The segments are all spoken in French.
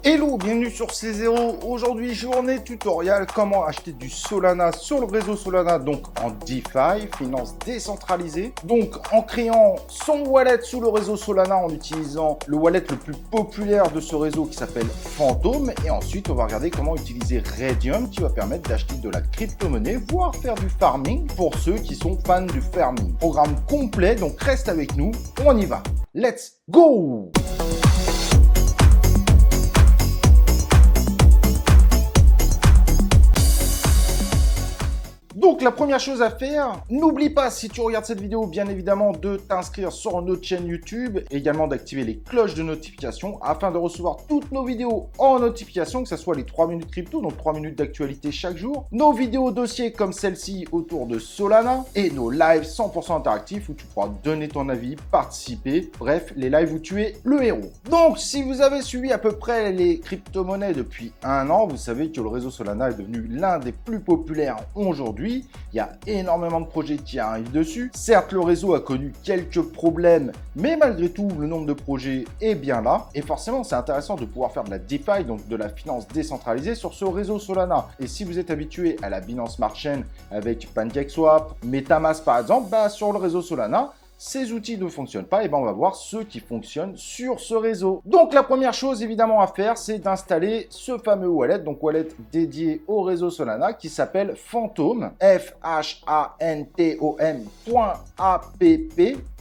Hello, bienvenue sur C0. Aujourd'hui, journée tutoriel, comment acheter du Solana sur le réseau Solana, donc en DeFi, finance décentralisée. Donc en créant son wallet sous le réseau Solana en utilisant le wallet le plus populaire de ce réseau qui s'appelle Phantom. Et ensuite, on va regarder comment utiliser Raydium qui va permettre d'acheter de la crypto-monnaie, voire faire du farming pour ceux qui sont fans du farming. Programme complet, donc reste avec nous, on y va. Let's go! Donc la première chose à faire, n'oublie pas si tu regardes cette vidéo bien évidemment de t'inscrire sur notre chaîne YouTube et également d'activer les cloches de notification afin de recevoir toutes nos vidéos en notification, que ce soit les 3 minutes crypto, donc 3 minutes d'actualité chaque jour, nos vidéos dossiers comme celle-ci autour de Solana et nos lives 100% interactifs où tu pourras donner ton avis, participer, bref, les lives où tu es le héros. Donc si vous avez suivi à peu près les crypto-monnaies depuis un an, vous savez que le réseau Solana est devenu l'un des plus populaires aujourd'hui. Il y a énormément de projets qui arrivent dessus. Certes, le réseau a connu quelques problèmes, mais malgré tout, le nombre de projets est bien là. Et forcément, c'est intéressant de pouvoir faire de la DeFi, donc de la finance décentralisée sur ce réseau Solana. Et si vous êtes habitué à la Binance Smart Chain avec PancakeSwap, MetaMask par exemple, sur le réseau Solana, ces outils ne fonctionnent pas, et on va voir ceux qui fonctionnent sur ce réseau. Donc la première chose évidemment à faire, c'est d'installer ce fameux wallet, donc wallet dédié au réseau Solana qui s'appelle Phantom, Phantom.app,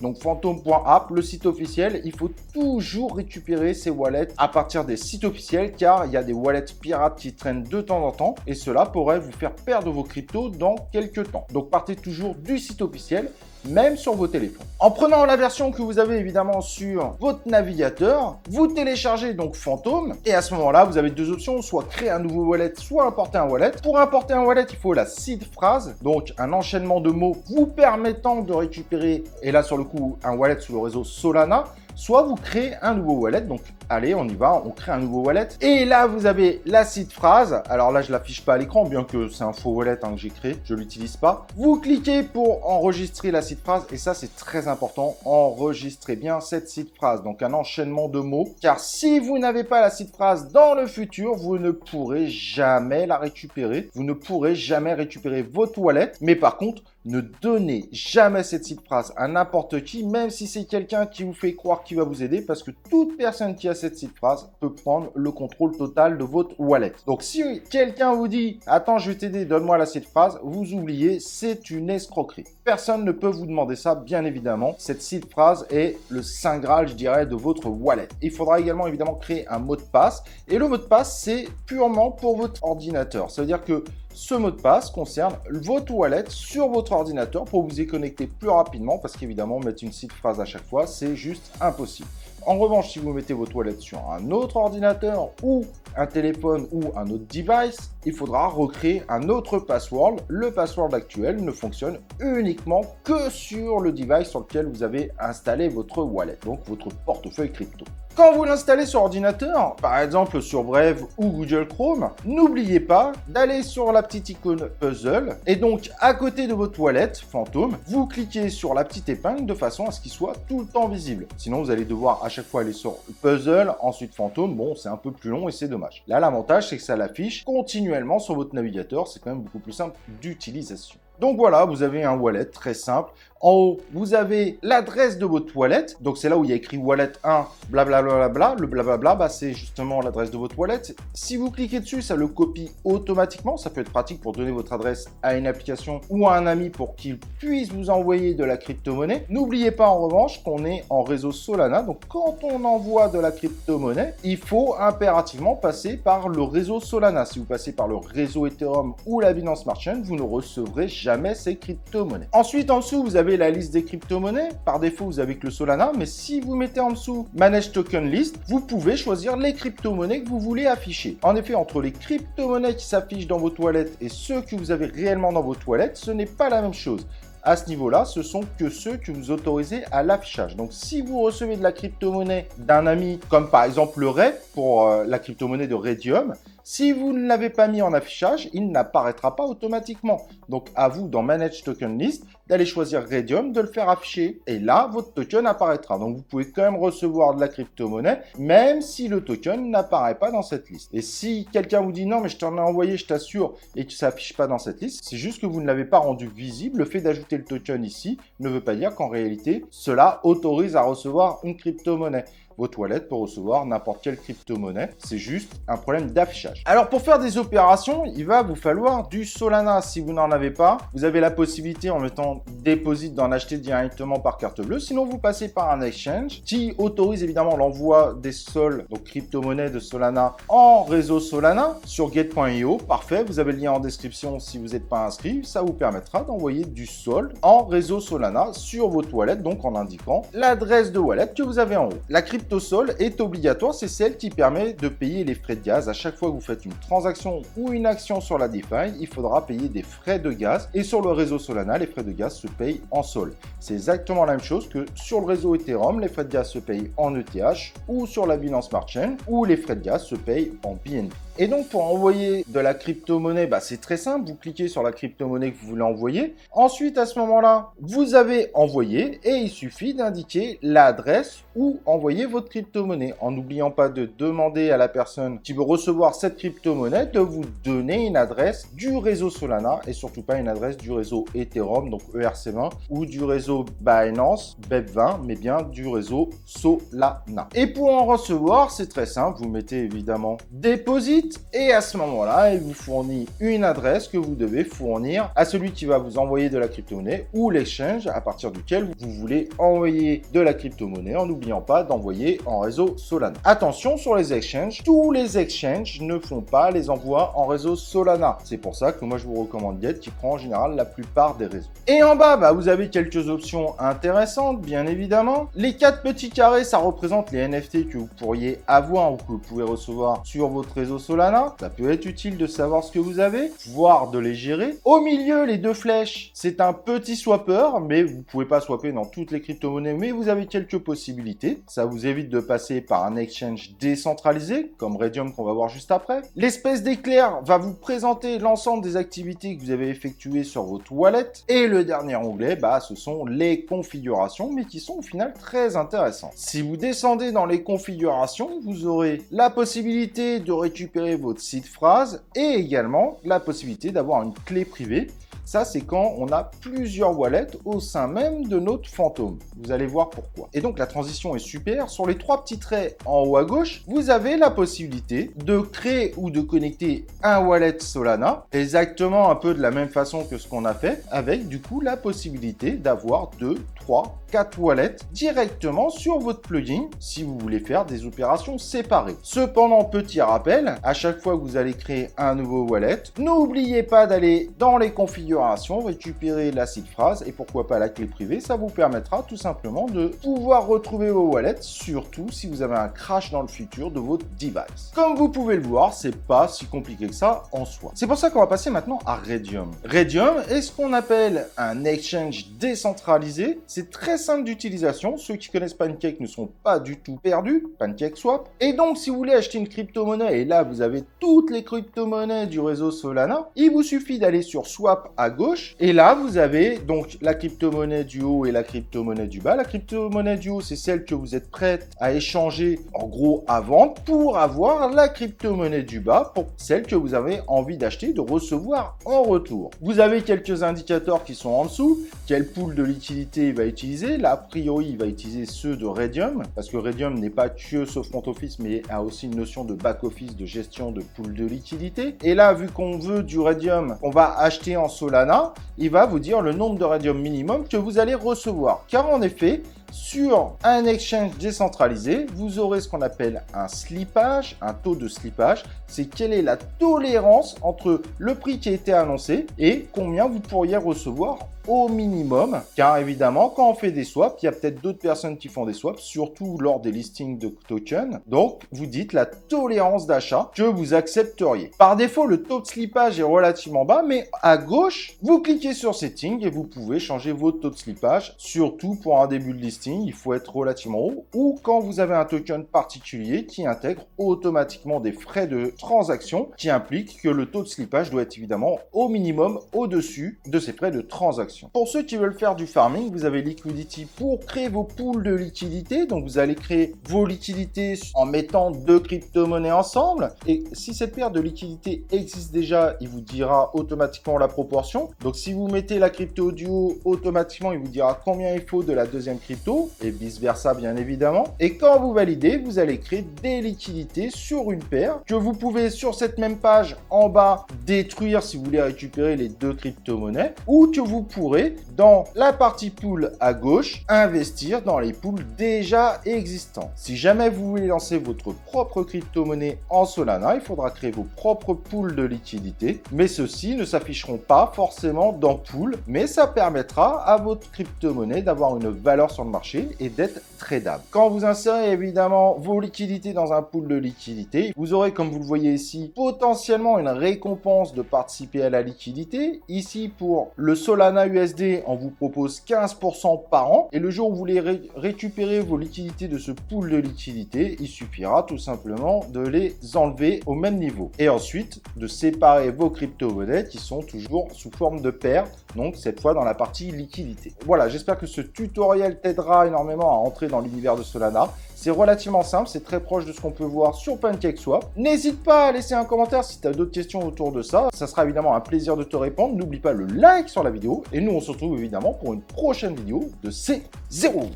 donc phantom.app, le site officiel. Il faut toujours récupérer ces wallets à partir des sites officiels car il y a des wallets pirates qui traînent de temps en temps et cela pourrait vous faire perdre vos cryptos dans quelques temps. Donc partez toujours du site officiel, même sur vos téléphones. En prenant la version que vous avez évidemment sur votre navigateur, vous téléchargez donc Phantom et à ce moment-là, vous avez deux options, soit créer un nouveau wallet, soit importer un wallet. Pour importer un wallet, il faut la seed phrase, donc un enchaînement de mots vous permettant de récupérer, et là sur le coup, un wallet sous le réseau Solana. Soit vous créez un nouveau wallet, donc allez, on y va, on crée un nouveau wallet. Et là, vous avez la seed phrase. Alors là, je l'affiche pas à l'écran, bien que c'est un faux wallet que j'ai créé, je l'utilise pas. Vous cliquez pour enregistrer la seed phrase, et ça, c'est très important. Enregistrez bien cette seed phrase, donc un enchaînement de mots. Car si vous n'avez pas la seed phrase dans le futur, vous ne pourrez jamais la récupérer. Vous ne pourrez jamais récupérer votre wallet. Mais par contre, ne donnez jamais cette seed phrase à n'importe qui, même si c'est quelqu'un qui vous fait croire qu'il va vous aider, parce que toute personne qui a cette seed phrase peut prendre le contrôle total de votre wallet. Donc si quelqu'un vous dit « Attends, je vais t'aider, donne-moi la seed phrase », vous oubliez, c'est une escroquerie. Personne ne peut vous demander ça, bien évidemment. Cette seed phrase est le saint graal, je dirais, de votre wallet. Il faudra également évidemment créer un mot de passe. Et le mot de passe, c'est purement pour votre ordinateur. Ça veut dire que ce mot de passe concerne votre wallet sur votre ordinateur pour vous y connecter plus rapidement parce qu'évidemment, mettre une seed phrase à chaque fois, c'est juste impossible. En revanche, si vous mettez votre wallet sur un autre ordinateur ou un téléphone ou un autre device, il faudra recréer un autre password. Le password actuel ne fonctionne uniquement que sur le device sur lequel vous avez installé votre wallet, donc votre portefeuille crypto. Quand vous l'installez sur ordinateur, par exemple sur Brave ou Google Chrome, n'oubliez pas d'aller sur la petite icône puzzle et donc à côté de votre wallet Phantom, vous cliquez sur la petite épingle de façon à ce qu'il soit tout le temps visible. Sinon, vous allez devoir à chaque fois aller sur puzzle, ensuite Phantom. Bon, c'est un peu plus long et c'est dommage. Là, l'avantage, c'est que ça l'affiche continuellement sur votre navigateur. C'est quand même beaucoup plus simple d'utilisation. Donc voilà, vous avez un wallet très simple. En haut, vous avez l'adresse de votre wallet. Donc c'est là où il y a écrit wallet 1, blablabla. Le blablabla, c'est justement l'adresse de votre wallet. Si vous cliquez dessus, ça le copie automatiquement. Ça peut être pratique pour donner votre adresse à une application ou à un ami pour qu'il puisse vous envoyer de la crypto-monnaie. N'oubliez pas en revanche qu'on est en réseau Solana. Donc quand on envoie de la crypto-monnaie, il faut impérativement passer par le réseau Solana. Si vous passez par le réseau Ethereum ou la Binance Smart Chain, vous ne recevrez jamais ces crypto-monnaies. Ensuite, en dessous, vous avez la liste des crypto-monnaies. Par défaut, vous avez que le Solana, mais si vous mettez en dessous Manage Token List, vous pouvez choisir les crypto-monnaies que vous voulez afficher. En effet, entre les crypto-monnaies qui s'affichent dans votre wallet et ceux que vous avez réellement dans votre wallet, ce n'est pas la même chose. À ce niveau-là, ce sont que ceux que vous autorisez à l'affichage. Donc, si vous recevez de la crypto-monnaie d'un ami, comme par exemple le Ray, pour la crypto-monnaie de Raydium, Si vous ne l'avez pas mis en affichage, il n'apparaîtra pas automatiquement. Donc à vous dans Manage Token List d'aller choisir Raydium, de le faire afficher. Et là, votre token apparaîtra. Donc vous pouvez quand même recevoir de la crypto-monnaie, même si le token n'apparaît pas dans cette liste. Et si quelqu'un vous dit non, mais je t'en ai envoyé, je t'assure, et que ça s'affiche pas dans cette liste, c'est juste que vous ne l'avez pas rendu visible. Le fait d'ajouter le token ici ne veut pas dire qu'en réalité, cela autorise à recevoir une crypto-monnaie. Votre wallet peut recevoir n'importe quelle crypto-monnaie. C'est juste un problème d'affichage. Alors, pour faire des opérations, il va vous falloir du Solana. Si vous n'en avez pas, vous avez la possibilité en mettant Deposit d'en acheter directement par carte bleue. Sinon, vous passez par un exchange qui autorise évidemment l'envoi des sols, donc crypto-monnaies de Solana, en réseau Solana sur Gate.io. Parfait, vous avez le lien en description si vous n'êtes pas inscrit. Ça vous permettra d'envoyer du sol en réseau Solana sur votre wallet, donc en indiquant l'adresse de wallet que vous avez en haut. La CryptoSol est obligatoire, c'est celle qui permet de payer les frais de gaz. À chaque fois que vous faites une transaction ou une action sur la DeFi, il faudra payer des frais de gaz. Et sur le réseau Solana, les frais de gaz se payent en sol. C'est exactement la même chose que sur le réseau Ethereum, les frais de gaz se payent en ETH, ou sur la Binance Smart Chain, où les frais de gaz se payent en BNB. Et donc, pour envoyer de la crypto-monnaie, c'est très simple. Vous cliquez sur la crypto-monnaie que vous voulez envoyer. Ensuite, à ce moment-là, vous avez envoyé et il suffit d'indiquer l'adresse où envoyer votre crypto-monnaie. En n'oubliant pas de demander à la personne qui veut recevoir cette crypto-monnaie de vous donner une adresse du réseau Solana et surtout pas une adresse du réseau Ethereum, donc ERC20, ou du réseau Binance, BEP20, mais bien du réseau Solana. Et pour en recevoir, c'est très simple. Vous mettez évidemment Deposit. Et à ce moment-là, il vous fournit une adresse que vous devez fournir à celui qui va vous envoyer de la crypto-monnaie ou l'exchange à partir duquel vous voulez envoyer de la crypto-monnaie en n'oubliant pas d'envoyer en réseau Solana. Attention sur les exchanges, tous les exchanges ne font pas les envois en réseau Solana. C'est pour ça que moi je vous recommande Gate qui prend en général la plupart des réseaux. Et en bas, vous avez quelques options intéressantes, bien évidemment. Les 4 petits carrés, ça représente les NFT que vous pourriez avoir ou que vous pouvez recevoir sur votre réseau Solana. Ça peut être utile de savoir ce que vous avez, voire de les gérer. Au milieu, les 2 flèches, c'est un petit swapper, mais vous ne pouvez pas swapper dans toutes les crypto-monnaies, mais vous avez quelques possibilités. Ça vous évite de passer par un exchange décentralisé, comme Raydium qu'on va voir juste après. L'espèce d'éclair va vous présenter l'ensemble des activités que vous avez effectuées sur votre wallet. Et le dernier onglet, ce sont les configurations, mais qui sont au final très intéressantes. Si vous descendez dans les configurations, vous aurez la possibilité de récupérer votre seed phrase et également la possibilité d'avoir une clé privée. Ça, c'est quand on a plusieurs wallets au sein même de notre fantôme. Vous allez voir pourquoi. Et donc, la transition est super. Sur les 3 petits traits en haut à gauche, vous avez la possibilité de créer ou de connecter un wallet Solana, exactement un peu de la même façon que ce qu'on a fait, avec du coup la possibilité d'avoir 2, 3, 4 wallets directement sur votre plugin si vous voulez faire des opérations séparées. Cependant, petit rappel, à chaque fois que vous allez créer un nouveau wallet, n'oubliez pas d'aller dans les configurations, récupérer la seed phrase et pourquoi pas la clé privée. Ça vous permettra tout simplement de pouvoir retrouver vos wallets, surtout si vous avez un crash dans le futur de votre device. Comme vous pouvez le voir, c'est pas si compliqué que ça en soi. C'est pour ça qu'on va passer maintenant à Raydium. Raydium est ce qu'on appelle un exchange décentralisé. C'est très simple d'utilisation. Ceux qui connaissent Pancake ne sont pas du tout perdus. Pancake Swap. Et donc, si vous voulez acheter une crypto-monnaie, et là, vous avez toutes les crypto-monnaies du réseau Solana, il vous suffit d'aller sur Swap à gauche. Et là, vous avez donc la crypto-monnaie du haut et la crypto-monnaie du bas. La crypto-monnaie du haut, c'est celle que vous êtes prête à échanger, en gros, à vendre pour avoir la crypto-monnaie du bas, pour celle que vous avez envie d'acheter, de recevoir en retour. Vous avez quelques indicateurs qui sont en dessous. Quel pool de liquidité il va utiliser? Là, a priori, il va utiliser ceux de Raydium, parce que Raydium n'est pas que ce front office, mais a aussi une notion de back office, de gestion de pool de liquidité. Et là, vu qu'on veut du Raydium, on va acheter en Solana, il va vous dire le nombre de Raydium minimum que vous allez recevoir. Car en effet, sur un exchange décentralisé, vous aurez ce qu'on appelle un slippage, un taux de slippage. C'est quelle est la tolérance entre le prix qui a été annoncé et combien vous pourriez recevoir au minimum. Car évidemment, quand on fait des swaps, il y a peut-être d'autres personnes qui font des swaps, surtout lors des listings de tokens. Donc, vous dites la tolérance d'achat que vous accepteriez. Par défaut, le taux de slippage est relativement bas, mais à gauche, vous cliquez sur Settings et vous pouvez changer votre taux de slippage, surtout pour un début de listing. listing, il faut être relativement haut, ou quand vous avez un token particulier qui intègre automatiquement des frais de transaction qui impliquent que le taux de slippage doit être évidemment au minimum au-dessus de ces frais de transaction. Pour ceux qui veulent faire du farming, vous avez Liquidity pour créer vos pools de liquidités. Donc vous allez créer vos liquidités en mettant deux crypto-monnaies ensemble. Et si cette paire de liquidités existe déjà, il vous dira automatiquement la proportion. Donc si vous mettez la crypto du haut, automatiquement il vous dira combien il faut de la deuxième crypto et vice versa bien évidemment. Et quand vous validez, vous allez créer des liquidités sur une paire que vous pouvez sur cette même page en bas détruire si vous voulez récupérer les deux crypto-monnaies, ou que vous pourrez dans la partie pool à gauche investir dans les pools déjà existants. Si jamais vous voulez lancer votre propre crypto-monnaie en Solana, il faudra créer vos propres pools de liquidités, mais ceux-ci ne s'afficheront pas forcément dans pool, mais ça permettra à votre crypto-monnaie d'avoir une valeur sur le marché et d'être tradable. Quand vous insérez évidemment vos liquidités dans un pool de liquidités, vous aurez, comme vous le voyez ici, potentiellement une récompense de participer à la liquidité. Ici, pour le Solana USD, on vous propose 15% par an. Et le jour où vous voulez récupérer vos liquidités de ce pool de liquidités, il suffira tout simplement de les enlever au même niveau. Et ensuite, de séparer vos crypto-monnaies qui sont toujours sous forme de paires. Donc, cette fois dans la partie liquidité. Voilà, j'espère que ce tutoriel t'aidera énormément à entrer dans l'univers de Solana. C'est relativement simple, c'est très proche de ce qu'on peut voir sur PancakeSwap. N'hésite pas à laisser un commentaire si tu as d'autres questions autour de ça. Ça sera évidemment un plaisir de te répondre. N'oublie pas le like sur la vidéo. Et nous, on se retrouve évidemment pour une prochaine vidéo de C0.